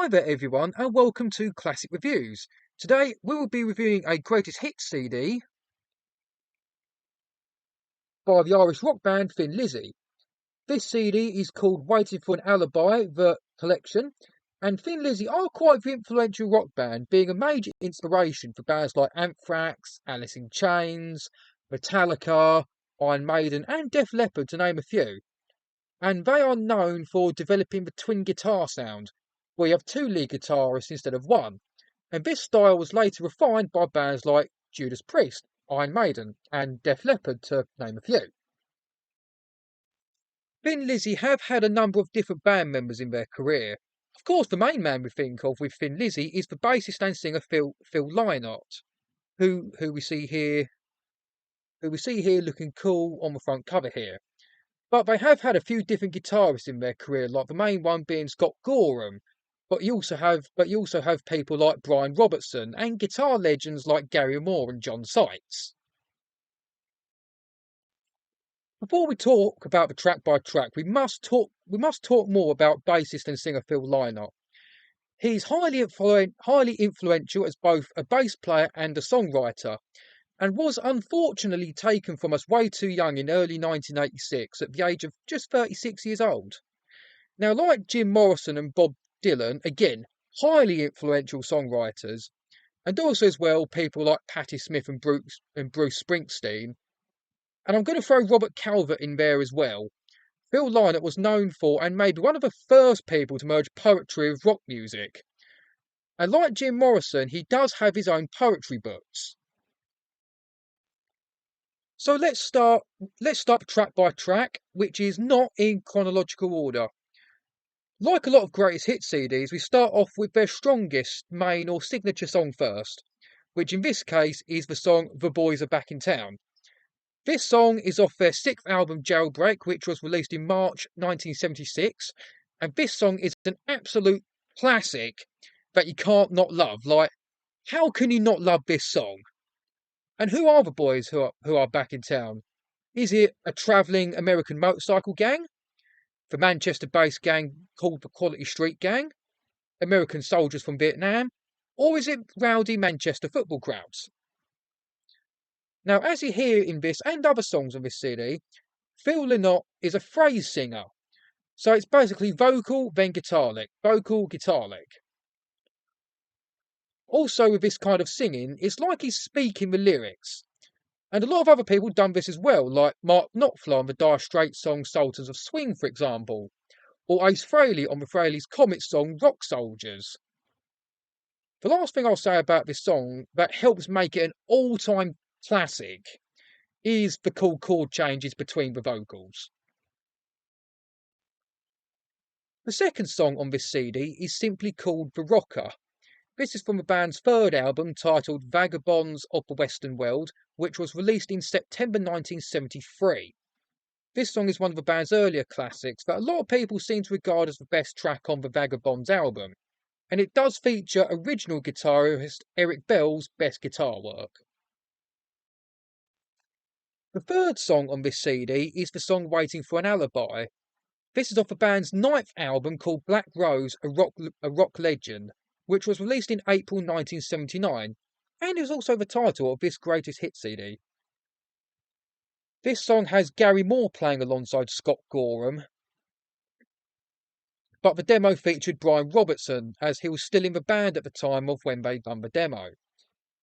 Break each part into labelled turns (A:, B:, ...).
A: Hi there everyone and welcome to Classic Reviews. Today we will be reviewing a greatest hits CD by the Irish rock band Thin Lizzy. This CD is called Waiting for an Alibi, the collection, and Thin Lizzy are quite the influential rock band, being a major inspiration for bands like Anthrax, Alice in Chains, Metallica, Iron Maiden and Def Leppard to name a few. And they are known for developing the twin guitar sound, where you have two lead guitarists instead of one. And this style was later refined by bands like Judas Priest, Iron Maiden, and Def Leppard, to name a few. Thin Lizzy have had a number of different band members in their career. Of course, the main man we think of with Thin Lizzy is the bassist and singer Philomena, who we see here looking cool on the front cover here. But they have had a few different guitarists in their career, like the main one being Scott Gorham. But you also have people like Brian Robertson and guitar legends like Gary Moore and John Sites. Before we talk about the track by track, we must talk more about bassist and singer Phil Lynott. He's highly influential as both a bass player and a songwriter, and was unfortunately taken from us way too young in early 1986 at the age of just 36 years old. Now, like Jim Morrison and Bob Dylan, again, highly influential songwriters, and also as well people like Patti Smith and Bruce Springsteen. And I'm going to throw Robert Calvert in there as well. Phil Lynott was known for and maybe one of the first people to merge poetry with rock music. And like Jim Morrison, he does have his own poetry books. So let's start track by track, which is not in chronological order. Like a lot of greatest hit CDs, we start off with their strongest main or signature song first, which in this case is the song The Boys Are Back in Town. This song is off their sixth album Jailbreak, which was released in March 1976, and this song is an absolute classic that you can't not love. Like, how can you not love this song? And who are the boys who are back in town? Is it a travelling American motorcycle gang? The Manchester-based gang called the Quality Street Gang? American soldiers from Vietnam? Or is it rowdy Manchester football crowds? Now, as you hear in this and other songs on this CD, Phil Lynott is a phrase singer. So it's basically vocal, then guitar lick, vocal, guitar lick. Also with this kind of singing, it's like he's speaking the lyrics. And a lot of other people have done this as well, like Mark Knopfler on the Dire Straits song Sultans of Swing, for example, or Ace Frehley on the Frehley's Comet song Rock Soldiers. The last thing I'll say about this song that helps make it an all-time classic is the cool chord changes between the vocals. The second song on this CD is simply called The Rocker. This is from the band's third album titled Vagabonds of the Western World, which was released in September 1973. This song is one of the band's earlier classics that a lot of people seem to regard as the best track on the Vagabonds album, and it does feature original guitarist Eric Bell's best guitar work. The third song on this CD is the song Waiting for an Alibi. This is off the band's ninth album called Black Rose, a rock legend, which was released in April 1979, and is also the title of this greatest hit CD. This song has Gary Moore playing alongside Scott Gorham, but the demo featured Brian Robertson, as he was still in the band at the time of when they done the demo.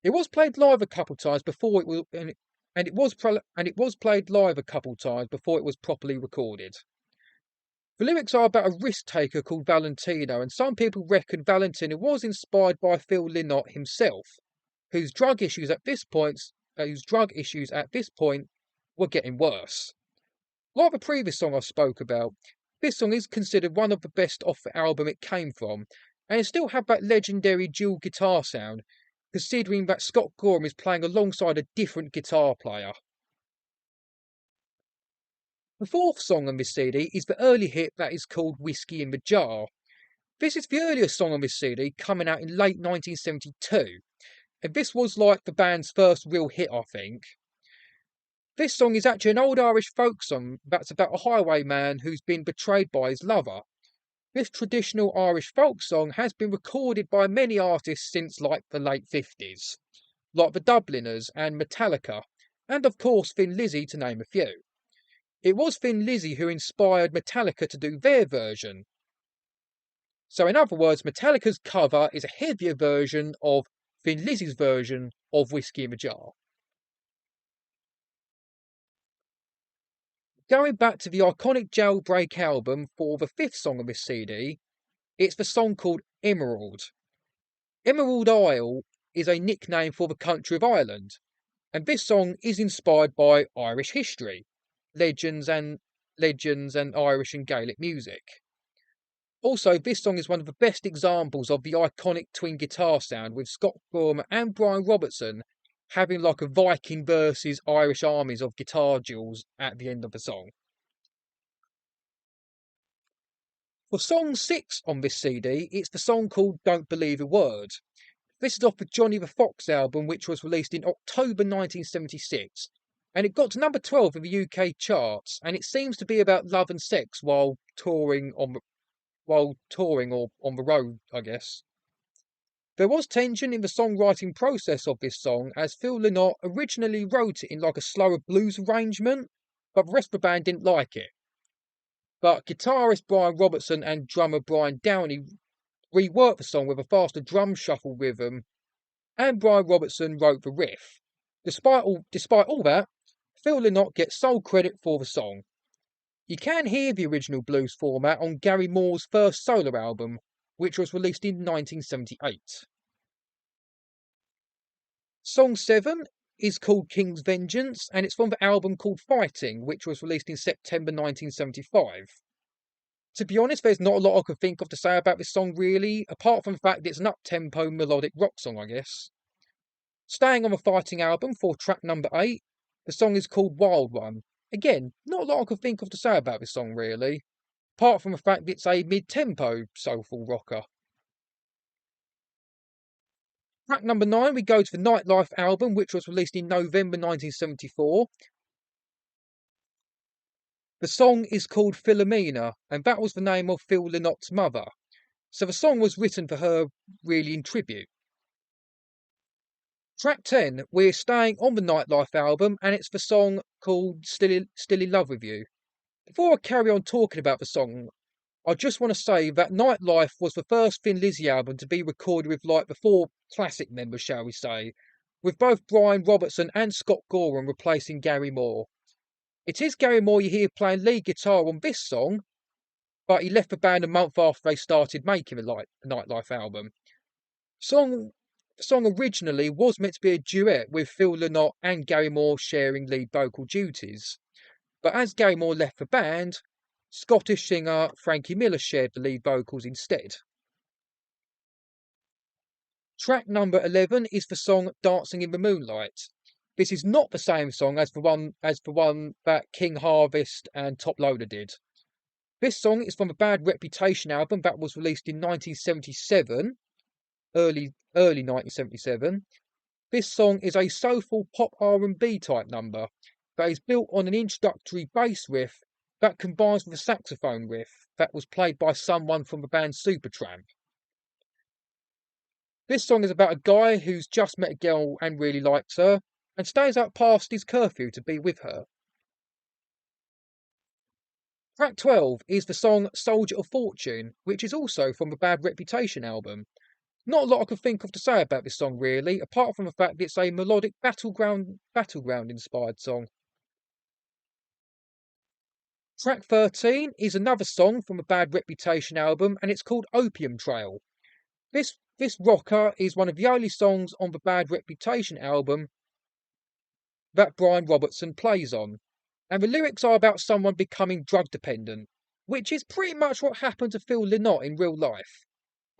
A: It was played live a couple times before it was, and it was played live a couple times before it was properly recorded. The lyrics are about a risk taker called Valentino, and some people reckon Valentino was inspired by Phil Lynott himself, whose drug issues at this point were getting worse. Like the previous song I spoke about, this song is considered one of the best off the album it came from, and it still have that legendary dual guitar sound, considering that Scott Gorham is playing alongside a different guitar player. The fourth song on this CD is the early hit that is called Whiskey in the Jar. This is the earliest song on this CD, coming out in late 1972, and this was like the band's first real hit, I think. This song is actually an old Irish folk song that's about a highwayman who's been betrayed by his lover. This traditional Irish folk song has been recorded by many artists since like the late 50s, like the Dubliners and Metallica, and of course Thin Lizzy to name a few. It was Thin Lizzy who inspired Metallica to do their version. So in other words, Metallica's cover is a heavier version of Thin Lizzy's version of Whiskey in the Jar. Going back to the iconic Jailbreak album for the fifth song on this CD, it's the song called Emerald. Emerald Isle is a nickname for the country of Ireland, and this song is inspired by Irish history, legends and Irish and Gaelic music. Also, this song is one of the best examples of the iconic twin guitar sound, with Scott Gorham and Brian Robertson having like a Viking versus Irish armies of guitar duels at the end of the song. For song 6 on this CD, it's the song called Don't Believe a Word. This is off the Johnny the Fox album, which was released in October 1976, and it got to number 12 in the UK charts, and it seems to be about love and sex while touring or on the road, I guess. There was tension in the songwriting process of this song, as Phil Lynott originally wrote it in like a slower blues arrangement, but the rest of the band didn't like it. But guitarist Brian Robertson and drummer Brian Downey reworked the song with a faster drum shuffle rhythm, and Brian Robertson wrote the riff. Despite all that, Phil Lynott gets sole credit for the song. You can hear the original blues format on Gary Moore's first solo album, which was released in 1978. Song 7 is called King's Vengeance, and it's from the album called Fighting, which was released in September 1975. To be honest, there's not a lot I could think of to say about this song really, apart from the fact that it's an up-tempo melodic rock song, I guess. Staying on the Fighting album for track number 8, the song is called Wild One. Again, not a lot I could think of to say about this song really, apart from the fact that it's a mid-tempo soulful rocker. Track number 9, we go to the Nightlife album, which was released in November 1974. The song is called Philomena, and that was the name of Phil Lynott's mother. So the song was written for her really in tribute. Track 10, we're staying on the Nightlife album, and it's the song called Still in Love with You. Before I carry on talking about the song, I just want to say that Nightlife was the first Thin Lizzy album to be recorded with like the 4 classic members, shall we say, with both Brian Robertson and Scott Gorham replacing Gary Moore. It is Gary Moore you hear playing lead guitar on this song, but he left the band a month after they started making the Nightlife album. The song originally was meant to be a duet with Phil Lynott and Gary Moore sharing lead vocal duties, but as Gary Moore left the band, Scottish singer Frankie Miller shared the lead vocals instead. Track number 11 is the song Dancing in the Moonlight. This is not the same song as the one that King Harvest and Top Loader did. This song is from the Bad Reputation album that was released in 1977, early 1977. This song is a soulful pop R&B type number that is built on an introductory bass riff that combines with a saxophone riff that was played by someone from the band Supertramp. This song is about a guy who's just met a girl and really likes her, and stays out past his curfew to be with her. Track 12 is the song Soldier of Fortune, which is also from the Bad Reputation album. Not a lot I could think of to say about this song really, apart from the fact that it's a melodic battleground inspired song. Track 13 is another song from a Bad Reputation album, and it's called Opium Trail. This rocker is one of the only songs on the Bad Reputation album that Brian Robertson plays on. And the lyrics are about someone becoming drug dependent, which is pretty much what happened to Phil Lynott in real life.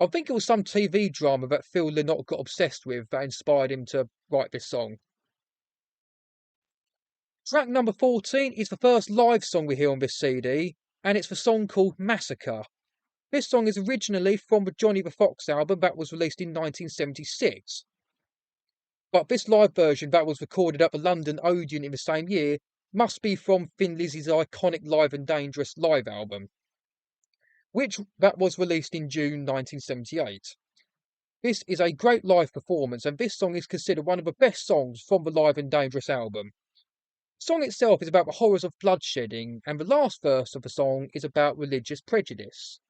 A: I think it was some TV drama that Phil Lynott got obsessed with that inspired him to write this song. Track number 14 is the first live song we hear on this CD, and it's the song called Massacre. This song is originally from the Johnny the Fox album that was released in 1976. But this live version that was recorded at the London Odeon in the same year must be from Thin Lizzy's iconic Live and Dangerous live album. that was released in June 1978. This is a great live performance, and this song is considered one of the best songs from the Live and Dangerous album. The song itself is about the horrors of bloodshedding, and the last verse of the song is about religious prejudice.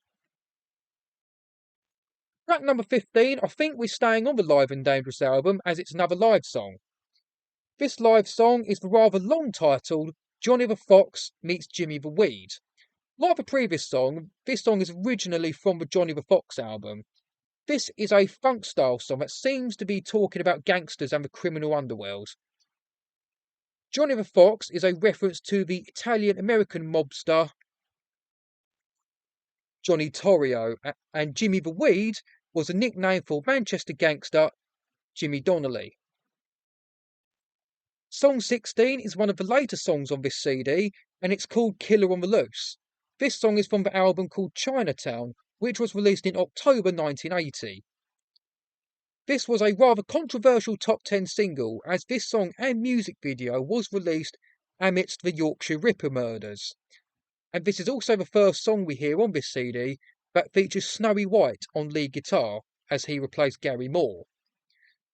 A: Track number 15, I think we're staying on the Live and Dangerous album as it's another live song. This live song is the rather long titled Johnny the Fox Meets Jimmy the Weed. Like the previous song, this song is originally from the Johnny the Fox album. This is a funk style song that seems to be talking about gangsters and the criminal underworld. Johnny the Fox is a reference to the Italian-American mobster Johnny Torrio, and Jimmy the Weed was a nickname for Manchester gangster Jimmy Donnelly. Song 16 is one of the later songs on this CD, and it's called Killer on the Loose. This song is from the album called Chinatown, which was released in October 1980. This was a rather controversial top 10 single, as this song and music video was released amidst the Yorkshire Ripper murders. And this is also the first song we hear on this CD that features Snowy White on lead guitar, as he replaced Gary Moore.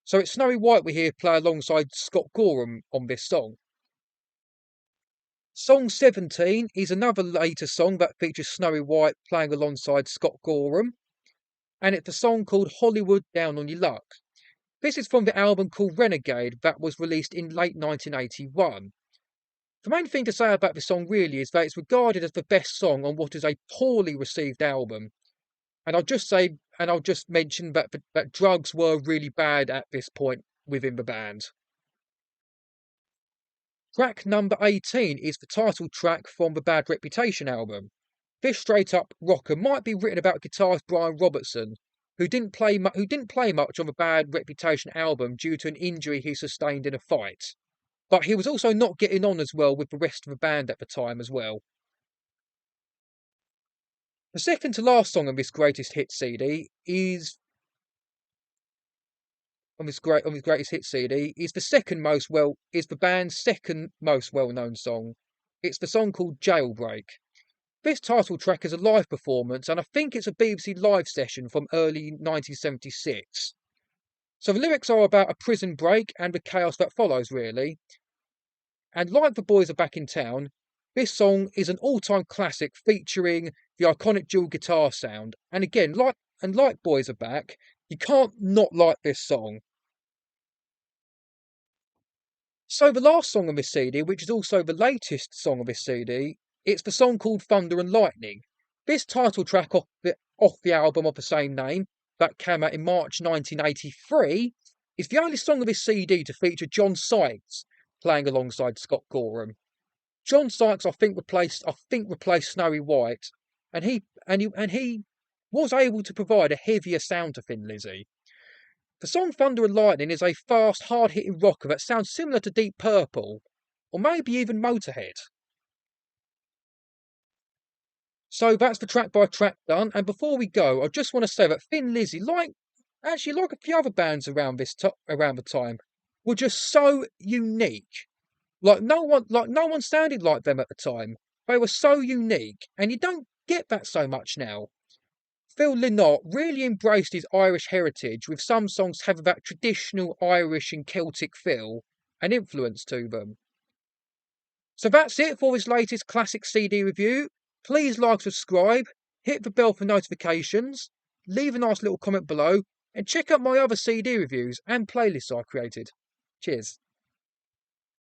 A: So it's Snowy White we hear play alongside Scott Gorham on this song. Song 17 is another later song that features Snowy White playing alongside Scott Gorham, and it's a song called Hollywood Down on Your Luck. This is from the album called Renegade that was released in late 1981. The main thing to say about this song really is that it's regarded as the best song on what is a poorly received album. And I'll just mention that drugs were really bad at this point within the band. Track number 18 is the title track from the Bad Reputation album. This straight-up rocker might be written about guitarist Brian Robertson, who didn't play much on the Bad Reputation album due to an injury he sustained in a fight. But he was also not getting on as well with the rest of the band at the time as well. The second to last song on this greatest hit CD is the band's second most well-known song. It's the song called Jailbreak. This title track is a live performance, and I think it's a BBC live session from early 1976. So the lyrics are about a prison break and the chaos that follows, really. And like The Boys Are Back in Town, this song is an all-time classic featuring the iconic dual guitar sound. And again, like Boys Are Back, you can't not like this song. So the last song on this CD, which is also the latest song on this CD, it's the song called Thunder and Lightning. This title track off the album of the same name that came out in March 1983 is the only song of this CD to feature John Sykes playing alongside Scott Gorham. John Sykes, I think replaced Snowy White, and he was able to provide a heavier sound to Thin Lizzy. The song Thunder and Lightning is a fast, hard-hitting rocker that sounds similar to Deep Purple, or maybe even Motorhead. So that's the track by track done, and before we go, I just want to say that Thin Lizzy, like a few other bands around the time, were just so unique. Like no one sounded like them at the time. They were so unique, and you don't get that so much now. Phil Lynott really embraced his Irish heritage, with some songs having that traditional Irish and Celtic feel and influence to them. So that's it for this latest classic CD review. Please like, subscribe, hit the bell for notifications, leave a nice little comment below, and check out my other CD reviews and playlists I created. Cheers.